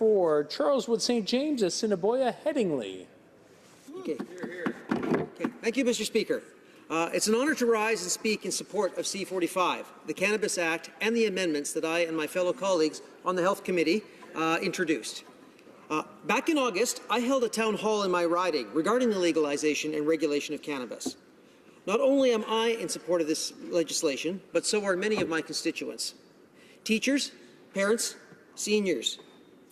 for Charleswood St. James, Assiniboia, Headingley. Okay. Thank you, Mr. Speaker. It's an honour to rise and speak in support of C-45, the Cannabis Act, and the amendments that I and my fellow colleagues on the Health Committee introduced. Back in August, I held a town hall in my riding regarding the legalization and regulation of cannabis. Not only am I in support of this legislation, but so are many of my constituents. Teachers, parents, seniors.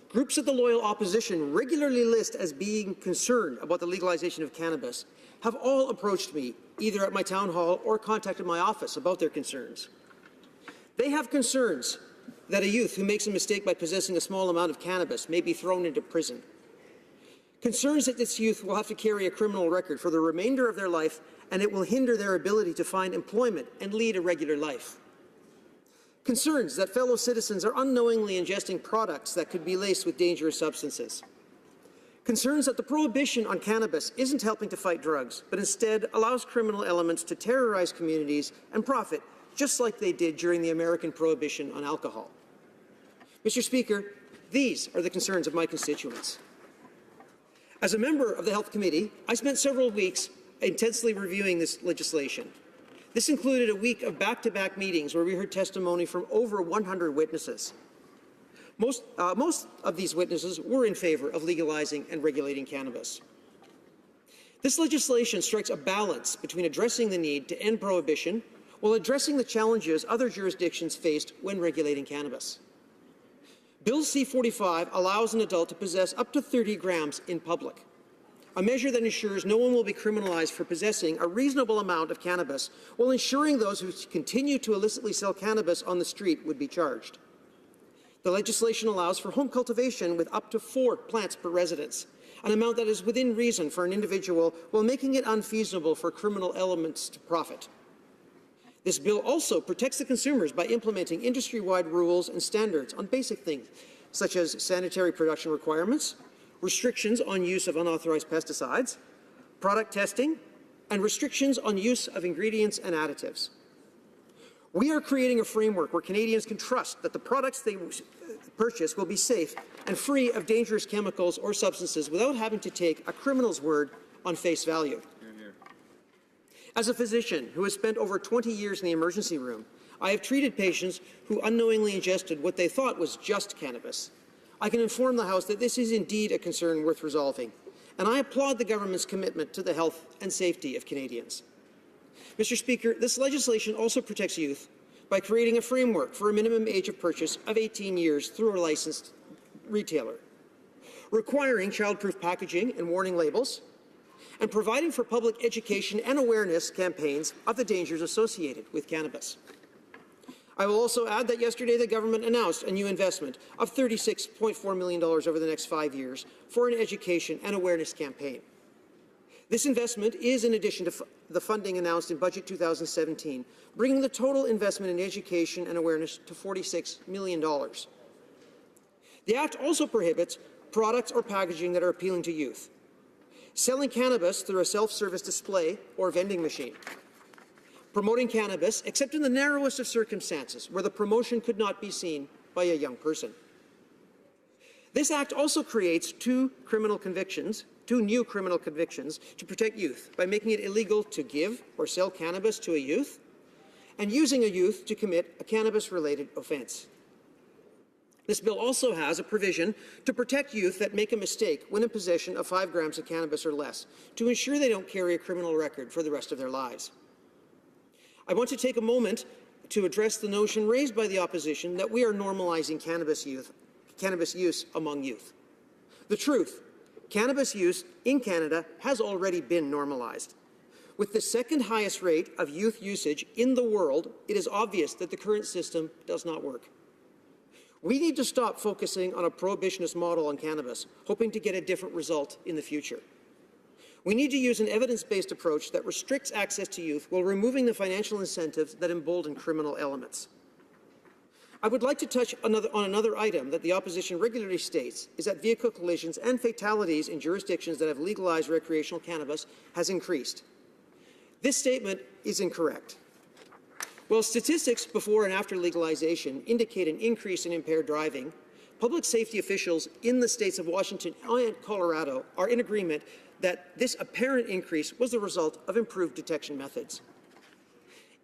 Groups of the loyal opposition regularly list as being concerned about the legalization of cannabis have all approached me, either at my town hall or contacted my office about their concerns. They have concerns that a youth who makes a mistake by possessing a small amount of cannabis may be thrown into prison. Concerns that this youth will have to carry a criminal record for the remainder of their life, and it will hinder their ability to find employment and lead a regular life. Concerns that fellow citizens are unknowingly ingesting products that could be laced with dangerous substances. Concerns that the prohibition on cannabis isn't helping to fight drugs, but instead allows criminal elements to terrorize communities and profit, just like they did during the American prohibition on alcohol. Mr. Speaker, these are the concerns of my constituents. As a member of the Health Committee, I spent several weeks intensely reviewing this legislation. This included a week of back-to-back meetings where we heard testimony from over 100 witnesses. Most of these witnesses were in favor of legalizing and regulating cannabis. This legislation strikes a balance between addressing the need to end prohibition while addressing the challenges other jurisdictions faced when regulating cannabis. Bill C-45 allows an adult to possess up to 30 grams in public, a measure that ensures no one will be criminalized for possessing a reasonable amount of cannabis, while ensuring those who continue to illicitly sell cannabis on the street would be charged. The legislation allows for home cultivation with up to 4 plants per residence, an amount that is within reason for an individual while making it unfeasible for criminal elements to profit. This bill also protects the consumers by implementing industry-wide rules and standards on basic things, such as sanitary production requirements, restrictions on use of unauthorized pesticides, product testing, and restrictions on use of ingredients and additives. We are creating a framework where Canadians can trust that the products they purchase will be safe and free of dangerous chemicals or substances without having to take a criminal's word on face value. As a physician who has spent over 20 years in the emergency room, I have treated patients who unknowingly ingested what they thought was just cannabis. I can inform the House that this is indeed a concern worth resolving, and I applaud the government's commitment to the health and safety of Canadians. Mr. Speaker, this legislation also protects youth by creating a framework for a minimum age of purchase of 18 years through a licensed retailer, requiring child-proof packaging and warning labels, and providing for public education and awareness campaigns of the dangers associated with cannabis. I will also add that yesterday the government announced a new investment of $36.4 million over the next 5 years for an education and awareness campaign. This investment is in addition to the funding announced in Budget 2017, bringing the total investment in education and awareness to $46 million. The Act also prohibits products or packaging that are appealing to youth, selling cannabis through a self-service display or vending machine, promoting cannabis except in the narrowest of circumstances where the promotion could not be seen by a young person. This Act also creates two new criminal convictions to protect youth by making it illegal to give or sell cannabis to a youth and using a youth to commit a cannabis-related offence. This bill also has a provision to protect youth that make a mistake when in possession of 5 grams of cannabis or less, to ensure they don't carry a criminal record for the rest of their lives. I want to take a moment to address the notion raised by the opposition that we are normalizing cannabis use among youth. The truth, cannabis use in Canada has already been normalized. With the second highest rate of youth usage in the world, it is obvious that the current system does not work. We need to stop focusing on a prohibitionist model on cannabis, hoping to get a different result in the future. We need to use an evidence-based approach that restricts access to youth while removing the financial incentives that embolden criminal elements. I would like to touch on another item that the opposition regularly states, is that vehicle collisions and fatalities in jurisdictions that have legalized recreational cannabis has increased. This statement is incorrect. While statistics before and after legalization indicate an increase in impaired driving, public safety officials in the states of Washington and Colorado are in agreement that this apparent increase was the result of improved detection methods.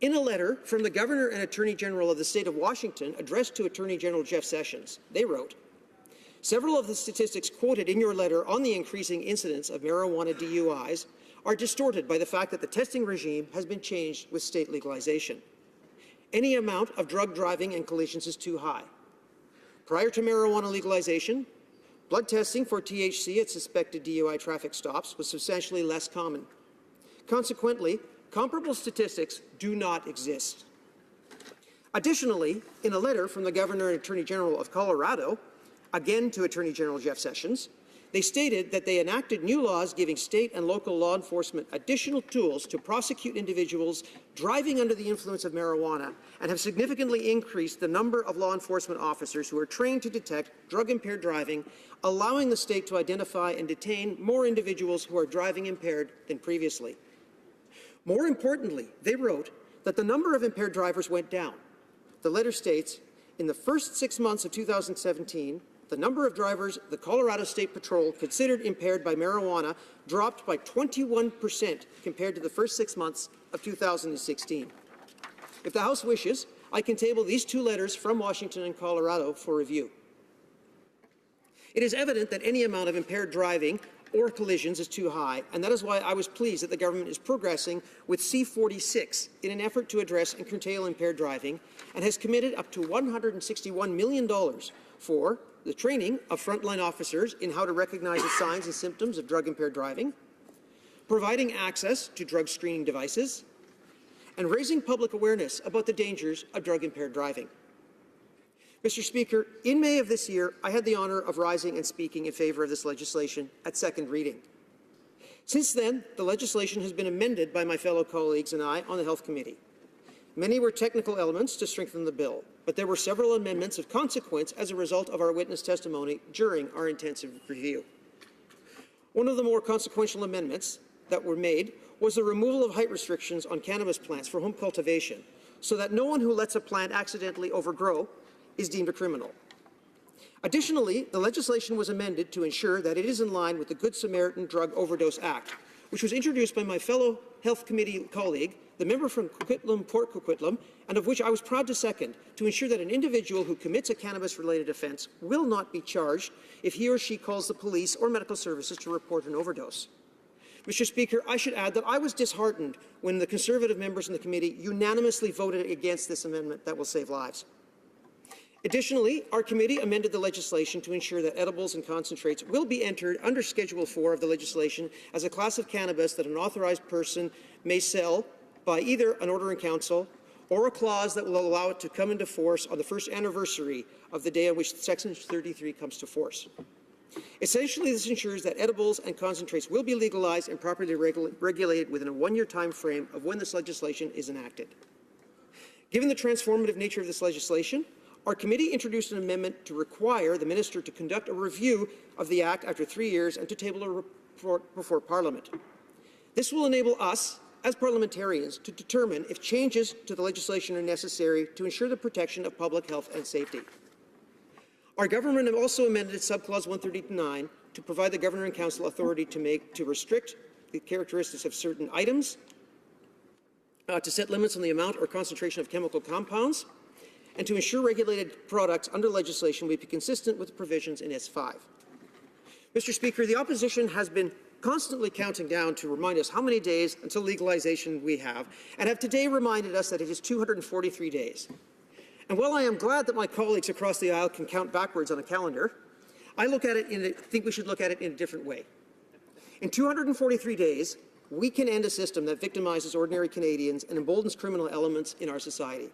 In a letter from the Governor and Attorney General of the state of Washington addressed to Attorney General Jeff Sessions, they wrote, "Several of the statistics quoted in your letter on the increasing incidence of marijuana DUIs are distorted by the fact that the testing regime has been changed with state legalization. Any amount of drug driving and collisions is too high. Prior to marijuana legalization, blood testing for THC at suspected DUI traffic stops was substantially less common. Consequently, comparable statistics do not exist." Additionally, in a letter from the Governor and Attorney General of Colorado, again to Attorney General Jeff Sessions, they stated that they enacted new laws giving state and local law enforcement additional tools to prosecute individuals driving under the influence of marijuana and have significantly increased the number of law enforcement officers who are trained to detect drug-impaired driving, allowing the state to identify and detain more individuals who are driving impaired than previously. More importantly, they wrote that the number of impaired drivers went down. The letter states, in the first 6 months of 2017, the number of drivers the Colorado State Patrol considered impaired by marijuana dropped by 21% compared to the first 6 months of 2016. If the House wishes, I can table these two letters from Washington and Colorado for review. It is evident that any amount of impaired driving or collisions is too high, and that is why I was pleased that the government is progressing with C-46 in an effort to address and curtail impaired driving, and has committed up to $161 million for the training of frontline officers in how to recognize the signs and symptoms of drug-impaired driving, providing access to drug screening devices, and raising public awareness about the dangers of drug-impaired driving. Mr. Speaker, in May of this year, I had the honour of rising and speaking in favour of this legislation at second reading. Since then, the legislation has been amended by my fellow colleagues and I on the Health Committee. Many were technical elements to strengthen the bill, but there were several amendments of consequence as a result of our witness testimony during our intensive review. One of the more consequential amendments that were made was the removal of height restrictions on cannabis plants for home cultivation, so that no one who lets a plant accidentally overgrow is deemed a criminal. Additionally, the legislation was amended to ensure that it is in line with the Good Samaritan Drug Overdose Act, which was introduced by my fellow Health Committee colleague, the member from Coquitlam, Port Coquitlam, and of which I was proud to second, to ensure that an individual who commits a cannabis-related offence will not be charged if he or she calls the police or medical services to report an overdose. Mr. Speaker, I should add that I was disheartened when the Conservative members in the committee unanimously voted against this amendment that will save lives. Additionally, our committee amended the legislation to ensure that edibles and concentrates will be entered under Schedule 4 of the legislation as a class of cannabis that an authorized person may sell by either an order in council or a clause that will allow it to come into force on the first anniversary of the day on which Section 33 comes to force. Essentially, this ensures that edibles and concentrates will be legalized and properly regulated within a one-year time frame of when this legislation is enacted. Given the transformative nature of this legislation, our committee introduced an amendment to require the minister to conduct a review of the Act after 3 years and to table a report before Parliament. This will enable us, as parliamentarians, to determine if changes to the legislation are necessary to ensure the protection of public health and safety. Our government have also amended Subclause 139 to provide the Governor and Council authority to restrict the characteristics of certain items, to set limits on the amount or concentration of chemical compounds, and to ensure regulated products under legislation will be consistent with the provisions in S5. Mr. Speaker, the opposition has been constantly counting down to remind us how many days until legalization we have, and have today reminded us that it is 243 days. And while I am glad that my colleagues across the aisle can count backwards on a calendar, I think we should look at it in a different way. In 243 days, we can end a system that victimizes ordinary Canadians and emboldens criminal elements in our society.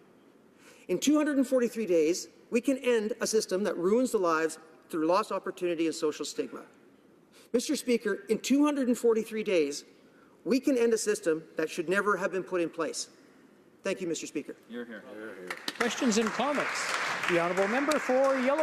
In 243 days, we can end a system that ruins the lives through lost opportunity and social stigma. Mr. Speaker, in 243 days, we can end a system that should never have been put in place. Thank you, Mr. Speaker. You're here. Questions and comments. The honourable member for Yellow.